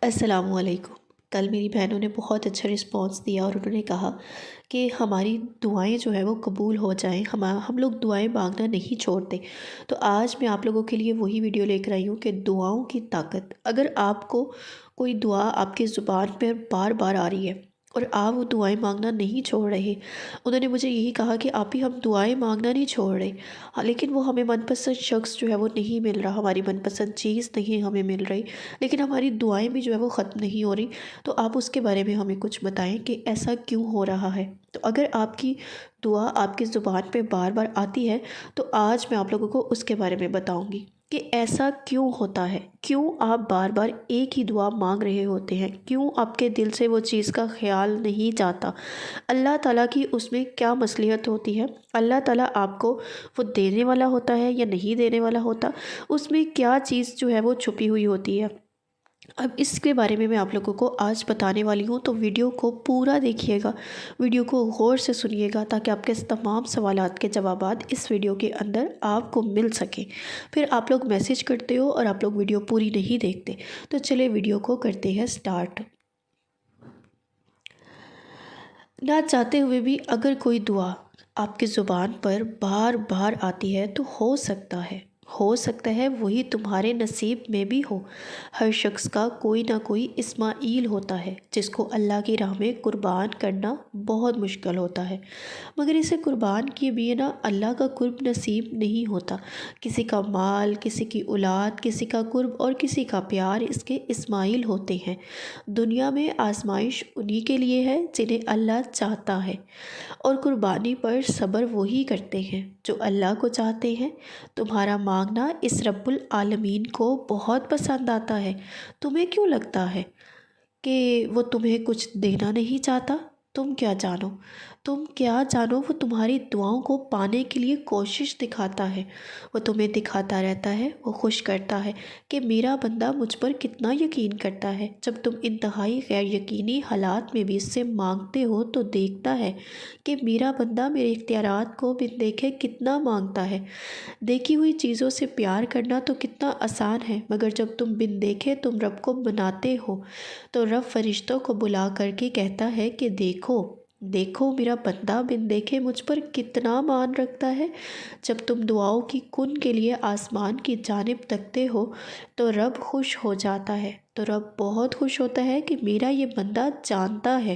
السلام علیکم۔ کل میری بہنوں نے بہت اچھا رسپانس دیا اور انہوں نے کہا کہ ہماری دعائیں جو ہے وہ قبول ہو جائیں، ہم لوگ دعائیں مانگنا نہیں چھوڑتے۔ تو آج میں آپ لوگوں کے لیے وہی ویڈیو لے کر آئی ہوں کہ دعاؤں کی طاقت۔ اگر آپ کو کوئی دعا آپ کی زبان پر بار بار آ رہی ہے اور آپ وہ دعائیں مانگنا نہیں چھوڑ رہے، انہوں نے مجھے یہی کہا کہ آپ ہی ہم دعائیں مانگنا نہیں چھوڑ رہے، لیکن وہ ہمیں من پسند شخص جو ہے وہ نہیں مل رہا، ہماری من پسند چیز نہیں ہمیں مل رہی، لیکن ہماری دعائیں بھی جو ہے وہ ختم نہیں ہو رہی۔ تو آپ اس کے بارے میں ہمیں کچھ بتائیں کہ ایسا کیوں ہو رہا ہے۔ تو اگر آپ کی دعا آپ کی زبان پہ بار بار آتی ہے تو آج میں آپ لوگوں کو اس کے بارے میں بتاؤں گی کہ ایسا کیوں ہوتا ہے، کیوں آپ بار بار ایک ہی دعا مانگ رہے ہوتے ہیں، کیوں آپ کے دل سے وہ چیز کا خیال نہیں جاتا۔ اللہ تعالیٰ کی اس میں کیا مصلحت ہوتی ہے، اللہ تعالیٰ آپ کو وہ دینے والا ہوتا ہے یا نہیں دینے والا ہوتا، اس میں کیا چیز جو ہے وہ چھپی ہوئی ہوتی ہے۔ اب اس کے بارے میں آپ لوگوں کو آج بتانے والی ہوں، تو ویڈیو کو پورا دیکھیے گا، ویڈیو کو غور سے سنیے گا تاکہ آپ کے تمام سوالات کے جوابات اس ویڈیو کے اندر آپ کو مل سکیں۔ پھر آپ لوگ میسج کرتے ہو اور آپ لوگ ویڈیو پوری نہیں دیکھتے، تو چلے ویڈیو کو کرتے ہیں سٹارٹ۔ نہ چاہتے ہوئے بھی اگر کوئی دعا آپ کی زبان پر بار بار آتی ہے تو ہو سکتا ہے وہی تمہارے نصیب میں بھی ہو۔ ہر شخص کا کوئی نہ کوئی اسماعیل ہوتا ہے جس کو اللہ کی راہ میں قربان کرنا بہت مشکل ہوتا ہے، مگر اسے قربان کیے بنا اللہ کا قرب نصیب نہیں ہوتا۔ کسی کا مال، کسی کی اولاد، کسی کا قرب اور کسی کا پیار اس کے اسماعیل ہوتے ہیں۔ دنیا میں آزمائش انہی کے لیے ہے جنہیں اللہ چاہتا ہے، اور قربانی پر صبر وہی کرتے ہیں جو اللہ کو چاہتے ہیں۔ تمہارا مانگنا اس رب العالمین کو بہت پسند آتا ہے۔ تمہیں کیوں لگتا ہے کہ وہ تمہیں کچھ دینا نہیں چاہتا؟ تم کیا جانو وہ تمہاری دعاؤں کو پانے کے لیے کوشش دکھاتا ہے۔ وہ تمہیں دکھاتا رہتا ہے، وہ خوش کرتا ہے کہ میرا بندہ مجھ پر کتنا یقین کرتا ہے۔ جب تم انتہائی غیر یقینی حالات میں بھی اس سے مانگتے ہو تو دیکھتا ہے کہ میرا بندہ میرے اختیارات کو بن دیکھے کتنا مانگتا ہے۔ دیکھی ہوئی چیزوں سے پیار کرنا تو کتنا آسان ہے، مگر جب تم بن دیکھے تم رب کو مناتے ہو تو رب فرشتوں کو بلا کر کے کہتا ہے کہ دیکھو میرا بندہ بن دیکھے مجھ پر کتنا مان رکھتا ہے۔ جب تم دعاؤں کی کن کے لیے آسمان کی جانب تکتے ہو تو رب خوش ہو جاتا ہے، تو رب بہت خوش ہوتا ہے کہ میرا یہ بندہ جانتا ہے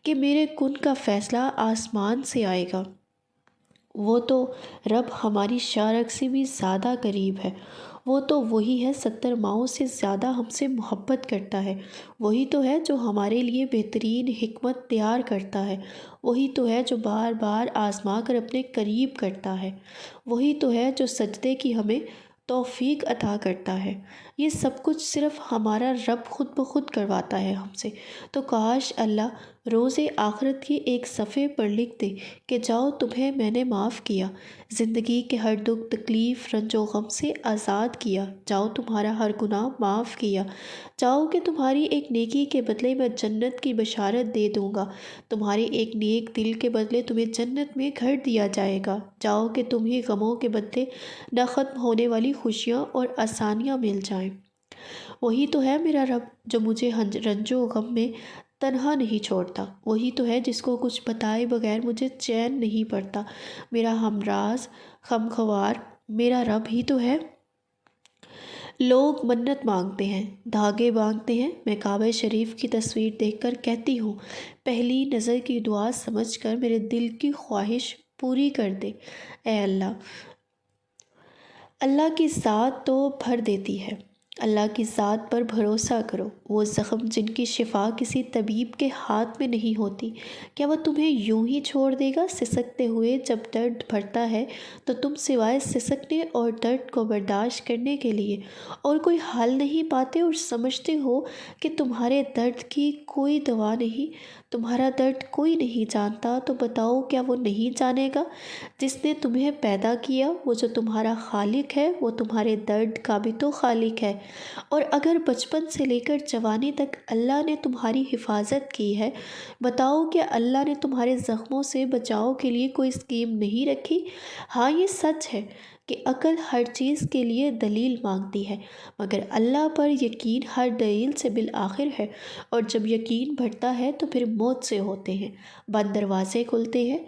کہ میرے کن کا فیصلہ آسمان سے آئے گا۔ وہ تو رب ہماری شارک سے بھی زیادہ قریب ہے، وہ تو وہی ہے 70 ماؤں سے زیادہ ہم سے محبت کرتا ہے۔ وہی تو ہے جو ہمارے لیے بہترین حکمت تیار کرتا ہے۔ وہی تو ہے جو بار بار آزما کر اپنے قریب کرتا ہے۔ وہی تو ہے جو سجدے کی ہمیں توفیق عطا کرتا ہے۔ یہ سب کچھ صرف ہمارا رب خود بخود کرواتا ہے ہم سے۔ تو کاش اللہ روز آخرت کی ایک صفحے پر لکھ دے کہ جاؤ تمہیں میں نے معاف کیا، زندگی کے ہر دکھ تکلیف رنج و غم سے آزاد کیا، جاؤ تمہارا ہر گناہ معاف کیا، جاؤ کہ تمہاری ایک نیکی کے بدلے میں جنت کی بشارت دے دوں گا، تمہارے ایک نیک دل کے بدلے تمہیں جنت میں گھر دیا جائے گا، جاؤ کہ تمہیں غموں کے بدلے نہ ختم ہونے والی خوشیاں اور آسانیاں مل جائیں۔ وہی تو ہے میرا رب جو مجھے رنج و غم میں تنہا نہیں چھوڑتا۔ وہی تو ہے جس کو کچھ بتائے بغیر مجھے چین نہیں پڑتا۔ میرا ہمراز غمخوار میرا رب ہی تو ہے۔ لوگ منت مانگتے ہیں، دھاگے باندھتے ہیں، میں کعبہ شریف کی تصویر دیکھ کر کہتی ہوں پہلی نظر کی دعا سمجھ کر میرے دل کی خواہش پوری کر دے۔ اے اللہ، اللہ کی ذات تو بھر دیتی ہے، اللہ کی ذات پر بھروسہ کرو۔ وہ زخم جن کی شفا کسی طبیب کے ہاتھ میں نہیں ہوتی، کیا وہ تمہیں یوں ہی چھوڑ دے گا؟ سسکتے ہوئے جب درد بھرتا ہے تو تم سوائے سسکنے اور درد کو برداشت کرنے کے لیے اور کوئی حل نہیں پاتے اور سمجھتے ہو کہ تمہارے درد کی کوئی دوا نہیں، تمہارا درد کوئی نہیں جانتا۔ تو بتاؤ کیا وہ نہیں جانے گا جس نے تمہیں پیدا کیا؟ وہ جو تمہارا خالق ہے وہ تمہارے درد کا بھی تو خالق ہے۔ اور اگر بچپن سے لے کر جوانی تک اللہ نے تمہاری حفاظت کی ہے، بتاؤ کہ اللہ نے تمہارے زخموں سے بچاؤ کے لیے کوئی اسکیم نہیں رکھی؟ ہاں یہ سچ ہے، کہ عقل ہر چیز کے لیے دلیل مانگتی ہے، مگر اللہ پر یقین ہر دلیل سے بالآخر ہے، اور جب یقین بڑھتا ہے تو پھر موت سے ہوتے ہیں بند دروازے کھلتے ہیں،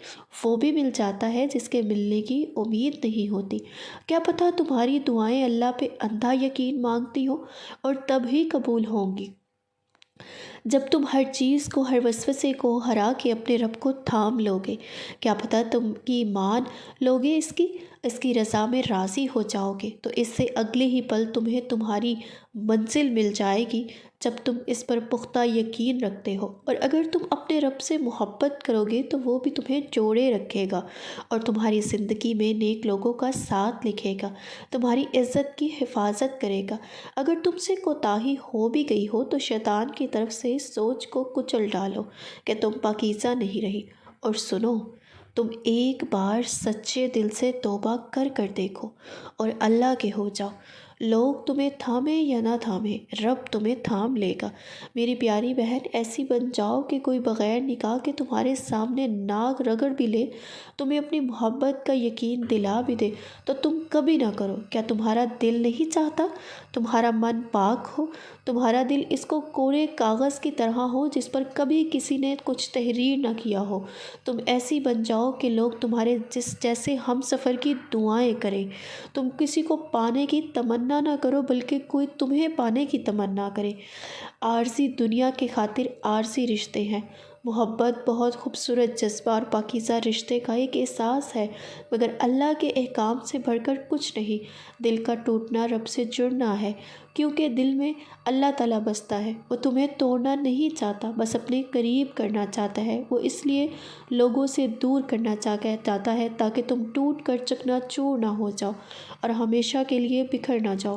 وہ بھی مل جاتا ہے جس کے ملنے کی امید نہیں ہوتی۔ کیا پتہ تمہاری دعائیں اللہ پہ اندھا یقین مانگتی ہوں اور تب ہی قبول ہوں گی جب تم ہر چیز کو، ہر وسوسے کو ہرا کے اپنے رب کو تھام لو گے۔ کیا پتہ تم کی مان لو گے، اس کی رضا میں راضی ہو جاؤ گے، تو اس سے اگلے ہی پل تمہیں تمہاری منزل مل جائے گی جب تم اس پر پختہ یقین رکھتے ہو۔ اور اگر تم اپنے رب سے محبت کرو گے تو وہ بھی تمہیں جوڑے رکھے گا اور تمہاری زندگی میں نیک لوگوں کا ساتھ لکھے گا، تمہاری عزت کی حفاظت کرے گا۔ اگر تم سے کوتاہی ہو بھی گئی ہو تو شیطان کی طرف سے اس سوچ کو کچل ڈالو کہ تم پاکیزہ نہیں رہی، اور سنو، تم ایک بار سچے دل سے توبہ کر دیکھو اور اللہ کے ہو جاؤ۔ لوگ تمہیں تھامیں یا نہ تھامیں، رب تمہیں تھام لے گا۔ میری پیاری بہن، ایسی بن جاؤ کہ کوئی بغیر نکاح کے تمہارے سامنے ناک رگڑ بھی لے، تمہیں اپنی محبت کا یقین دلا بھی دے تو تم کبھی نہ کرو۔ کیا تمہارا دل نہیں چاہتا تمہارا من پاک ہو، تمہارا دل اس کو کوڑے کاغذ کی طرح ہو جس پر کبھی کسی نے کچھ تحریر نہ کیا ہو؟ تم ایسی بن جاؤ کہ لوگ تمہارے جیسے ہم سفر کی دعائیں کریں۔ تم کسی کو پانے کی تمنا نہ کرو بلکہ کوئی تمہیں پانے کی تمنا کرے۔ عارضی دنیا کے خاطر عارضی رشتے ہیں۔ محبت بہت خوبصورت جذبہ اور پاکیزہ رشتے کا ایک احساس ہے، مگر اللہ کے احکام سے بڑھ کر کچھ نہیں۔ دل کا ٹوٹنا رب سے جڑنا ہے، کیونکہ دل میں اللہ تعالیٰ بستا ہے۔ وہ تمہیں توڑنا نہیں چاہتا، بس اپنے قریب کرنا چاہتا ہے۔ وہ اس لیے لوگوں سے دور کرنا چاہتا ہے تاکہ تم ٹوٹ کر چکنا چور نہ ہو جاؤ اور ہمیشہ کے لیے بکھر نہ جاؤ۔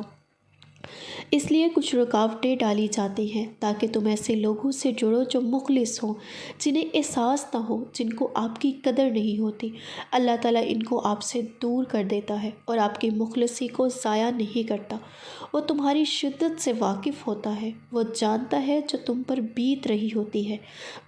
اس لیے کچھ رکاوٹیں ڈالی جاتی ہیں تاکہ تم ایسے لوگوں سے جڑو جو مخلص ہوں، جنہیں احساس نہ ہو، جن کو آپ کی قدر نہیں ہوتی۔ اللہ تعالیٰ ان کو آپ سے دور کر دیتا ہے اور آپ کی مخلصی کو ضائع نہیں کرتا۔ وہ تمہاری شدت سے واقف ہوتا ہے، وہ جانتا ہے جو تم پر بیت رہی ہوتی ہے۔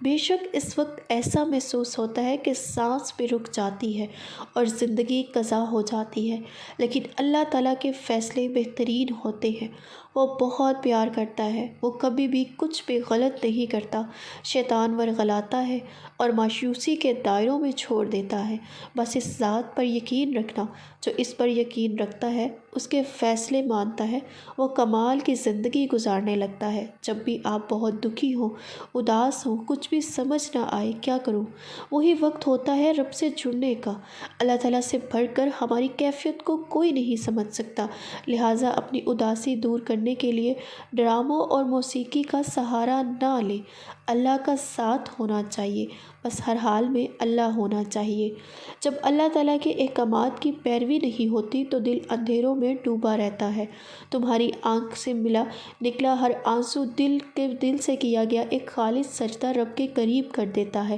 بے شک اس وقت ایسا محسوس ہوتا ہے کہ سانس بھی رک جاتی ہے اور زندگی قضا ہو جاتی ہے، لیکن اللہ تعالیٰ کے فیصلے بہترین ہوتے ہیں۔ وہ بہت پیار کرتا ہے، وہ کبھی بھی کچھ بھی غلط نہیں کرتا۔ شیطان ورغلاتا ہے اور مایوسی کے دائروں میں چھوڑ دیتا ہے۔ بس اس ذات پر یقین رکھنا جو اس پر یقین رکھتا ہے، اس کے فیصلے مانتا ہے، وہ کمال کی زندگی گزارنے لگتا ہے۔ جب بھی آپ بہت دکھی ہوں، اداس ہوں، کچھ بھی سمجھ نہ آئے کیا کروں، وہی وقت ہوتا ہے رب سے جڑنے کا۔ اللہ تعالیٰ سے بڑھ کر ہماری کیفیت کو کوئی نہیں سمجھ سکتا، لہٰذا اپنی اداسی دور کرنے کے لیے ڈراموں اور موسیقی کا سہارا نہ لیں۔ اللہ کا ساتھ ہونا چاہیے، بس ہر حال میں اللہ ہونا چاہیے۔ جب اللہ تعالیٰ کے احکامات کی پیروی نہیں ہوتی تو دل اندھیروں میں ڈوبا رہتا ہے۔ تمہاری آنکھ سے نکلا ہر آنسو دل سے کیا گیا ایک خالص سجدہ رب کے قریب کر دیتا ہے۔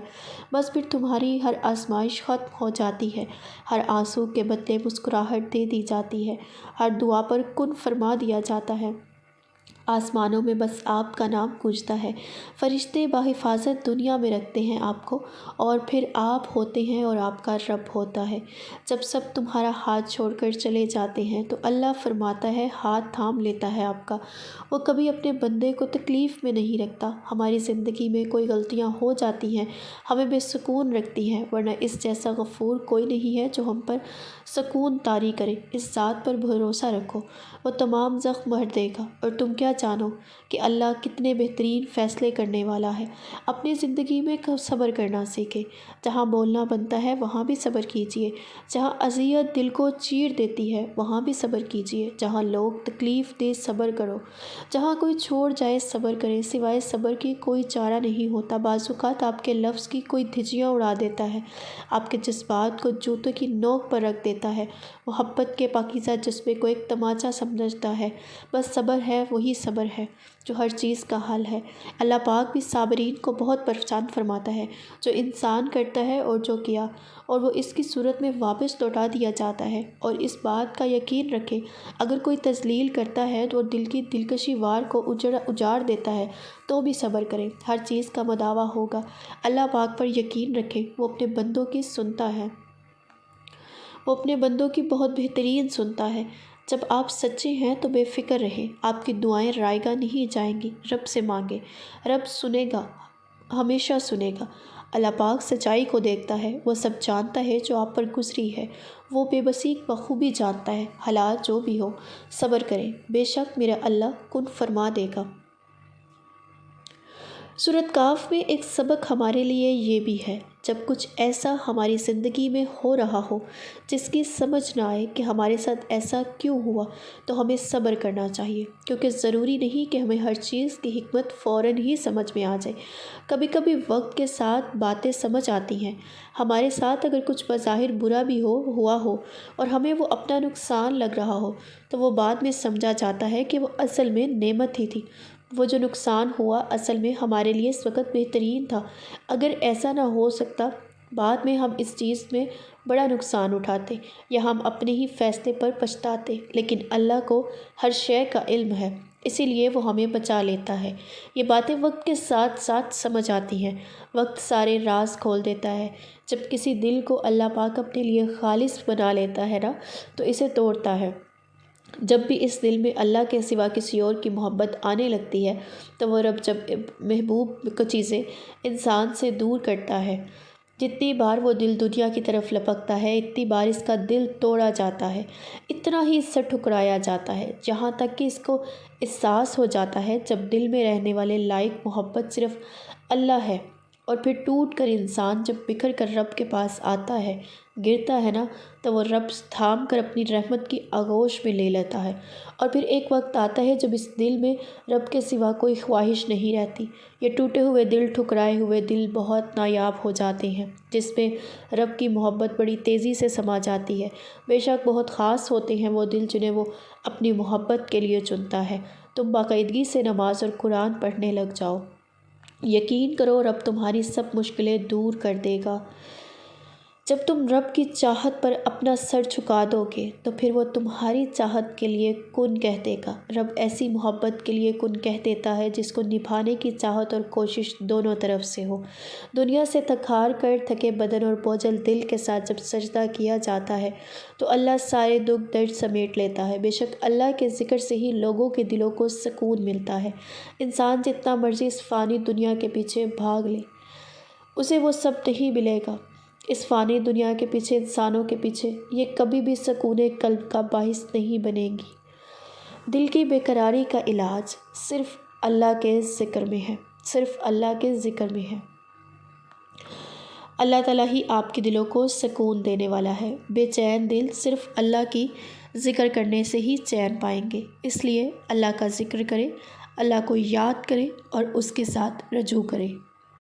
بس پھر تمہاری ہر آزمائش ختم ہو جاتی ہے، ہر آنسو کے بدلے مسکراہٹ دے دی جاتی ہے، ہر دعا پر کن فرما دیا جاتا ہے۔ آسمانوں میں بس آپ کا نام گونجتا ہے، فرشتے بحفاظت دنیا میں رکھتے ہیں آپ کو، اور پھر آپ ہوتے ہیں اور آپ کا رب ہوتا ہے۔ جب سب تمہارا ہاتھ چھوڑ کر چلے جاتے ہیں تو اللہ فرماتا ہے، ہاتھ تھام لیتا ہے آپ کا۔ وہ کبھی اپنے بندے کو تکلیف میں نہیں رکھتا۔ ہماری زندگی میں کوئی غلطیاں ہو جاتی ہیں، ہمیں بے سکون رکھتی ہیں، ورنہ اس جیسا غفور کوئی نہیں ہے جو ہم پر سکون طاری کرے۔ اس ذات پر بھروسہ رکھو، وہ تمام زخم بھر دے گا، اور تم کیا جانو کہ اللہ کتنے بہترین فیصلے کرنے والا ہے۔ اپنی زندگی میں صبر کرنا سیکھیں۔ جہاں بولنا بنتا ہے وہاں بھی صبر کیجیے، جہاں اذیت دل کو چیر دیتی ہے وہاں بھی صبر کیجیے، جہاں لوگ تکلیف دے صبر کرو، جہاں کوئی چھوڑ جائے صبر کرے۔ سوائے صبر کی کوئی چارہ نہیں ہوتا۔ بعض اوقات آپ کے لفظ کی کوئی دھجیاں اڑا دیتا ہے، آپ کے جذبات کو جوتوں کی نوک پر رکھ دیتا ہے، محبت کے پاکیزہ جذبے کو ایک تماچا سمجھتا ہے۔ بس صبر ہے، وہی صبر ہے جو ہر چیز کا حل ہے۔ اللہ پاک بھی صابرین کو بہت پسند فرماتا ہے۔ جو انسان کرتا ہے اور جو کیا اور وہ اس کی صورت میں واپس لوٹا دیا جاتا ہے۔ اور اس بات کا یقین رکھے، اگر کوئی تذلیل کرتا ہے اور دل کی دلکشی وار کو اجاڑ دیتا ہے تو بھی صبر کرے، ہر چیز کا مداوع ہوگا۔ اللہ پاک پر یقین رکھے، وہ اپنے بندوں کی سنتا ہے۔ وہ اپنے بندوں کی بہت بہترین سنتا ہے۔ جب آپ سچے ہیں تو بے فکر رہیں، آپ کی دعائیں رائگاں نہیں جائیں گی۔ رب سے مانگے، رب سنے گا، ہمیشہ سنے گا۔ اللہ پاک سچائی کو دیکھتا ہے، وہ سب جانتا ہے جو آپ پر گزری ہے، وہ بے بسی بخوبی جانتا ہے۔ حالات جو بھی ہو صبر کریں، بے شک میرا اللہ کن فرما دے گا۔ سورۃ کاف میں ایک سبق ہمارے لیے یہ بھی ہے، جب کچھ ایسا ہماری زندگی میں ہو رہا ہو جس کی سمجھ نہ آئے کہ ہمارے ساتھ ایسا کیوں ہوا، تو ہمیں صبر کرنا چاہیے، کیونکہ ضروری نہیں کہ ہمیں ہر چیز کی حکمت فوراً ہی سمجھ میں آ جائے۔ کبھی کبھی وقت کے ساتھ باتیں سمجھ آتی ہیں۔ ہمارے ساتھ اگر کچھ بظاہر برا بھی ہوا ہو اور ہمیں وہ اپنا نقصان لگ رہا ہو، تو وہ بعد میں سمجھا جاتا ہے کہ وہ اصل میں نعمت ہی تھی۔ وہ جو نقصان ہوا اصل میں ہمارے لیے اس وقت بہترین تھا۔ اگر ایسا نہ ہو سکتا، بعد میں ہم اس چیز میں بڑا نقصان اٹھاتے یا ہم اپنے ہی فیصلے پر پچھتاتے، لیکن اللہ کو ہر شے کا علم ہے، اسی لیے وہ ہمیں بچا لیتا ہے۔ یہ باتیں وقت کے ساتھ ساتھ سمجھ آتی ہیں۔ وقت سارے راز کھول دیتا ہے۔ جب کسی دل کو اللہ پاک اپنے لیے خالص بنا لیتا ہے نا، تو اسے توڑتا ہے۔ جب بھی اس دل میں اللہ کے سوا کسی اور کی محبت آنے لگتی ہے، تو وہ رب جب محبوب کو چیزیں انسان سے دور کرتا ہے، جتنی بار وہ دل دنیا کی طرف لپکتا ہے، اتنی بار اس کا دل توڑا جاتا ہے، اتنا ہی اس سے ٹھکرایا جاتا ہے، جہاں تک کہ اس کو احساس ہو جاتا ہے جب دل میں رہنے والے لائق محبت صرف اللہ ہے۔ اور پھر ٹوٹ کر انسان جب بکھر کر رب کے پاس آتا ہے، گرتا ہے نا، تو وہ رب تھام کر اپنی رحمت کی آغوش میں لے لیتا ہے۔ اور پھر ایک وقت آتا ہے جب اس دل میں رب کے سوا کوئی خواہش نہیں رہتی۔ یہ ٹوٹے ہوئے دل، ٹھکرائے ہوئے دل بہت نایاب ہو جاتے ہیں، جس میں رب کی محبت بڑی تیزی سے سما جاتی ہے۔ بے شک بہت خاص ہوتے ہیں وہ دل جنہیں وہ اپنی محبت کے لیے چنتا ہے۔ تم باقاعدگی سے نماز اور قرآن پڑھنے لگ جاؤ، یقین کرو رب تمہاری سب مشکلیں دور کر دے گا۔ جب تم رب کی چاہت پر اپنا سر جھکا دو گے تو پھر وہ تمہاری چاہت کے لیے کن کہہ دے گا۔ رب ایسی محبت کے لیے کن کہہ دیتا ہے جس کو نبھانے کی چاہت اور کوشش دونوں طرف سے ہو۔ دنیا سے تھک ہار کر تھکے بدن اور بوجھل دل کے ساتھ جب سجدہ کیا جاتا ہے تو اللہ سارے دکھ درد سمیٹ لیتا ہے۔ بے شک اللہ کے ذکر سے ہی لوگوں کے دلوں کو سکون ملتا ہے۔ انسان جتنا مرضی اس فانی دنیا کے پیچھے بھاگ لے، اسے وہ سب نہیں ملے گا۔ اس فانی دنیا کے پیچھے، انسانوں کے پیچھے، یہ کبھی بھی سکون قلب کا باعث نہیں بنے گی۔ دل کی بے قراری کا علاج صرف اللہ کے ذکر میں ہے، صرف اللہ کے ذکر میں ہے۔ اللہ تعالیٰ ہی آپ کے دلوں کو سکون دینے والا ہے۔ بے چین دل صرف اللہ کی ذکر کرنے سے ہی چین پائیں گے۔ اس لیے اللہ کا ذکر کریں، اللہ کو یاد کریں اور اس کے ساتھ رجوع کریں۔